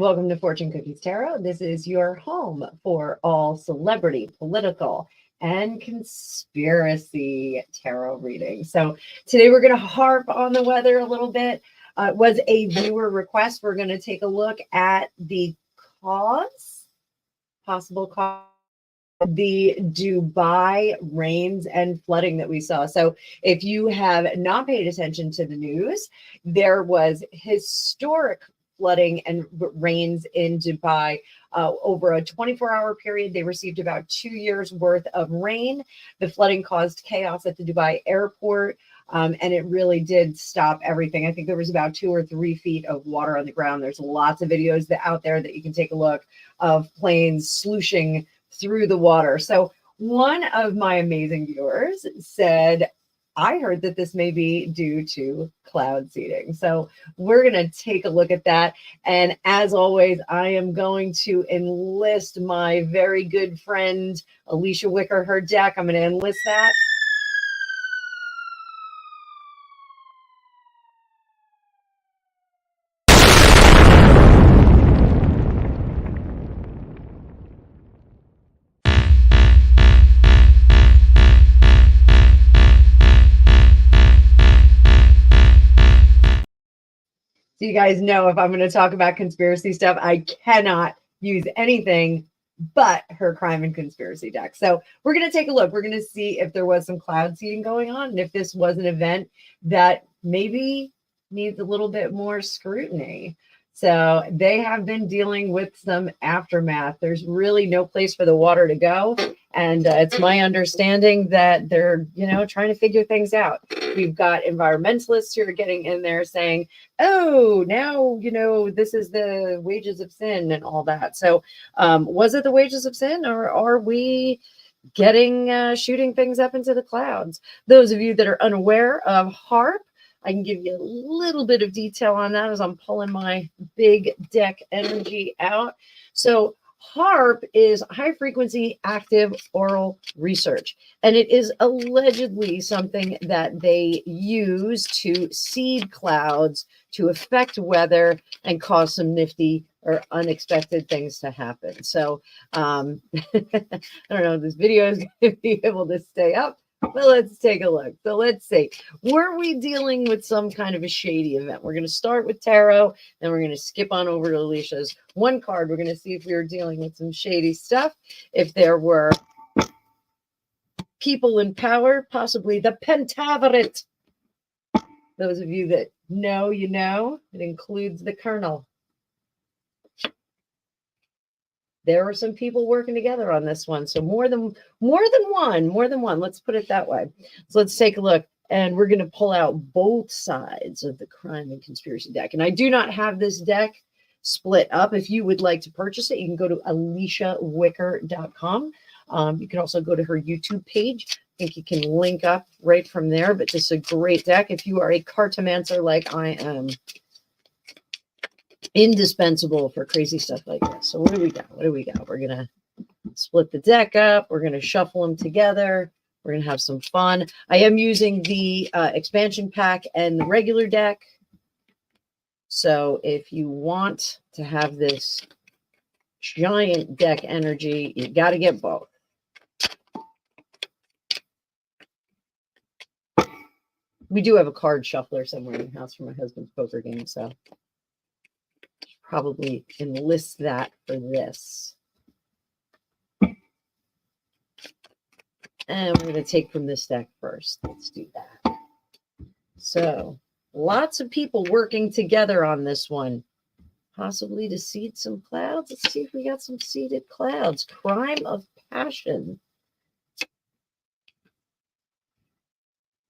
Welcome to Fortune Cookies Tarot. This is your home for all celebrity, political, and conspiracy tarot reading. So today we're going to harp on the weather a little bit. It was a viewer request. We're going to take a look at the possible cause, the Dubai rains and flooding that we saw. So if you have not paid attention to the news, there was historic flooding and rains in Dubai over a 24-hour period. They received about 2 years worth of rain. The flooding caused chaos at the Dubai airport. And it really did stop everything. I think there was about 2 or 3 feet of water on the ground. There's lots of videos out there that you can take a look of planes slushing through the water. So one of my amazing viewers said, I heard that this may be due to cloud seeding. So we're going to take a look at that. And as always, I am going to enlist my very good friend, Alicia Wicker, her deck. I'm going to enlist that. So you guys know if I'm going to talk about conspiracy stuff, I cannot use anything but her crime and conspiracy deck. So we're going to take a look. We're going to see if there was some cloud seeding going on and if this was an event that maybe needs a little bit more scrutiny. So they have been dealing with some aftermath. There's really no place for the water to go. And it's my understanding that they're, trying to figure things out. We've got environmentalists who are getting in there saying, oh, now, this is the wages of sin and all that. So was it the wages of sin, or are we getting shooting things up into the clouds? Those of you that are unaware of HAARP, I can give you a little bit of detail on that as I'm pulling my big deck energy out. So HAARP is high frequency active aural research, and it is allegedly something that they use to seed clouds to affect weather and cause some nifty or unexpected things to happen. So I don't know if this video is going to be able to stay up, but let's take a look. So let's see. Were we dealing with some kind of a shady event? We're going to start with tarot, then we're going to skip on over to Alicia's one card. We're going to see if we were dealing with some shady stuff, if there were people in power, possibly the Pentaverate. Those of you that know, it includes the Colonel. There were some people working together on this one. So more than one. Let's put it that way. So let's take a look. And we're going to pull out both sides of the crime and conspiracy deck. And I do not have this deck split up. If you would like to purchase it, you can go to aliciawicker.com. You can also go to her YouTube page. I think you can link up right from there. But this is a great deck. If you are a cartomancer like I am, indispensable for crazy stuff like this. So what do we got? We're going to split the deck up. We're going to shuffle them together. We're going to have some fun. I am using the expansion pack and the regular deck. So if you want to have this giant deck energy, you got to get both. We do have a card shuffler somewhere in the house for my husband's poker game, so probably enlist that for this. And we're going to take from this deck first. Let's do that. So lots of people working together on this one, possibly to seed some clouds. Let's see if we got some seeded clouds. Crime of passion.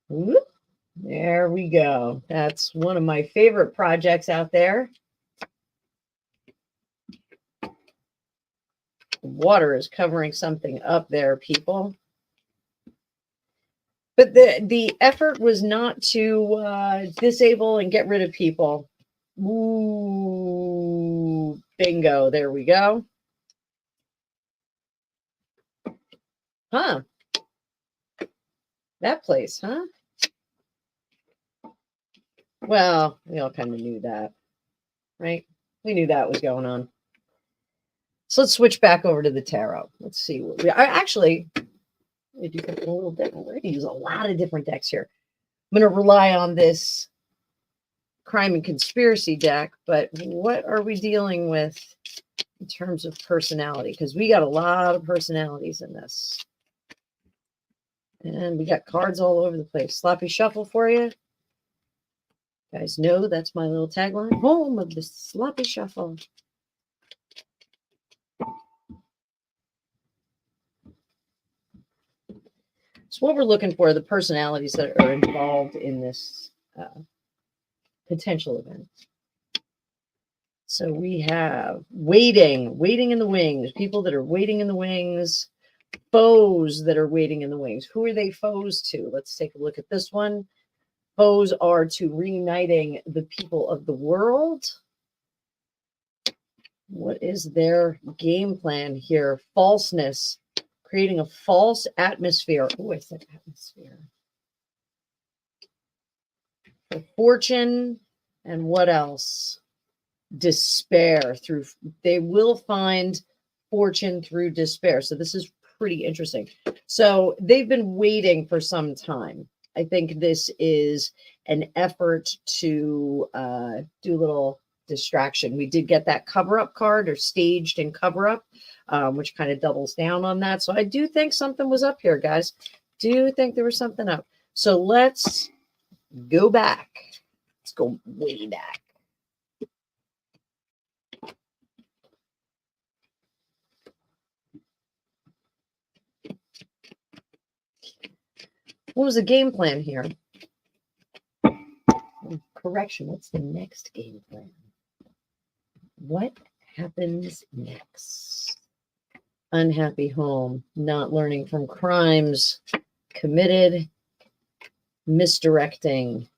Whoop. There we go. That's one of my favorite projects out there. Water is covering something up there, people. But the effort was not to disable and get rid of people. Ooh, bingo. There we go. Huh. That place, huh? Well, we all kind of knew that, right? We knew that was going on. So let's switch back over to the tarot. Let's see what we actually we do something a little different. We're going to use a lot of different decks here. I'm going to rely on this crime and conspiracy deck, but what are we dealing with in terms of personality? Because we got a lot of personalities in this. And we got cards all over the place. Sloppy shuffle for you. You guys know that's my little tagline. Home of the sloppy shuffle. So what we're looking for are the personalities that are involved in this potential event. So we have waiting in the wings, people that are waiting in the wings, foes that are waiting in the wings. Who are they foes to? Let's take a look at this one. Foes are to reuniting the people of the world. What is their game plan here? Falseness, creating a false atmosphere. Oh, I said atmosphere. For fortune, and what else? Despair. Through they will find fortune through despair. So this is pretty interesting. So they've been waiting for some time. I think this is an effort to do a little distraction. We did get that cover-up card, or staged and cover-up, which kind of doubles down on that. So I do think something was up here, guys. Do think there was something up. So let's go back. Let's go way back. What was the game plan here? Correction, what's the next game plan? What happens next? Unhappy home, not learning from crimes committed, misdirecting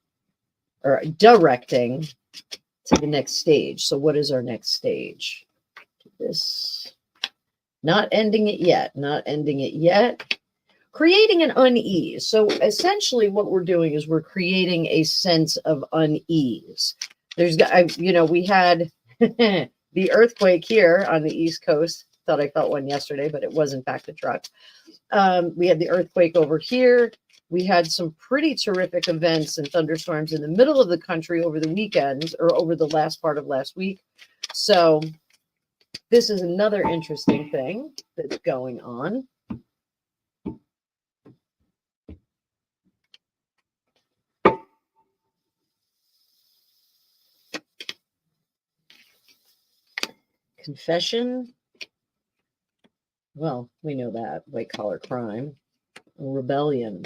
or directing to the next stage. So what is our next stage? This, not ending it yet, not ending it yet. Creating an unease. So essentially what we're doing is we're creating a sense of unease. There's, we had the earthquake here on the East Coast. Thought I felt one yesterday, but it was in fact a truck. We had the earthquake over here. We had some pretty terrific events and thunderstorms in the middle of the country over the weekend, or over the last part of last week. So this is another interesting thing that's going on. Confession. Well, we know that. White collar crime. Rebellion.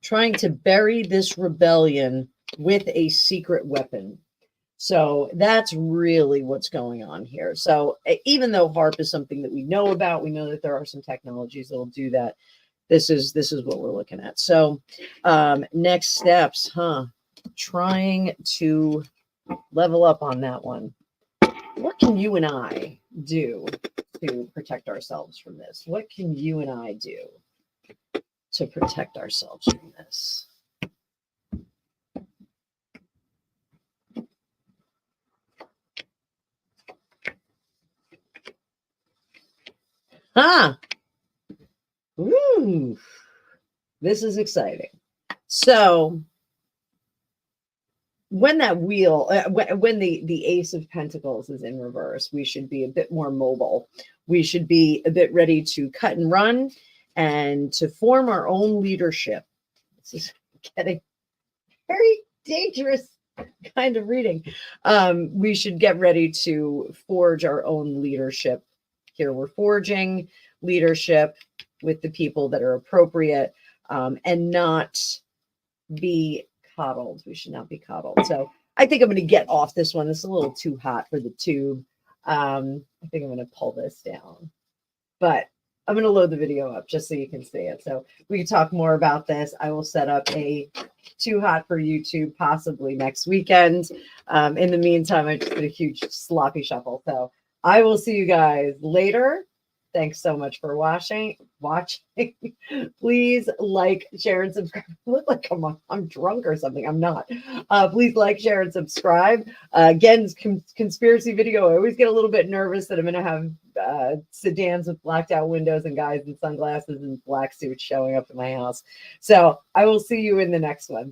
Trying to bury this rebellion with a secret weapon. So that's really what's going on here. So even though HAARP is something that we know about, we know that there are some technologies that will do that. This is what we're looking at. So next steps, trying to level up on that one. What can you and I do to protect ourselves from this? What can you and I do to protect ourselves from this? Ooh, this is exciting. So when that wheel, when the Ace of Pentacles is in reverse, we should be a bit more mobile. We should be a bit ready to cut and run and to form our own leadership. This is getting very dangerous kind of reading. We should get ready to forge our own leadership. Here we're forging leadership with the people that are appropriate, and not be coddled. We should not be coddled. So I think I'm going to get off this one. This is a little too hot for the tube. I think I'm going to pull this down, but I'm going to load the video up just so you can see it. So we can talk more about this. I will set up a too hot for YouTube possibly next weekend. In the meantime, I just did a huge sloppy shuffle. So I will see you guys later. Thanks so much for watching. Please like, share, and subscribe. I look like I'm drunk or something. I'm not. Please like, share, and subscribe. Again, conspiracy video. I always get a little bit nervous that I'm going to have sedans with blacked out windows and guys in sunglasses and black suits showing up at my house. So I will see you in the next one.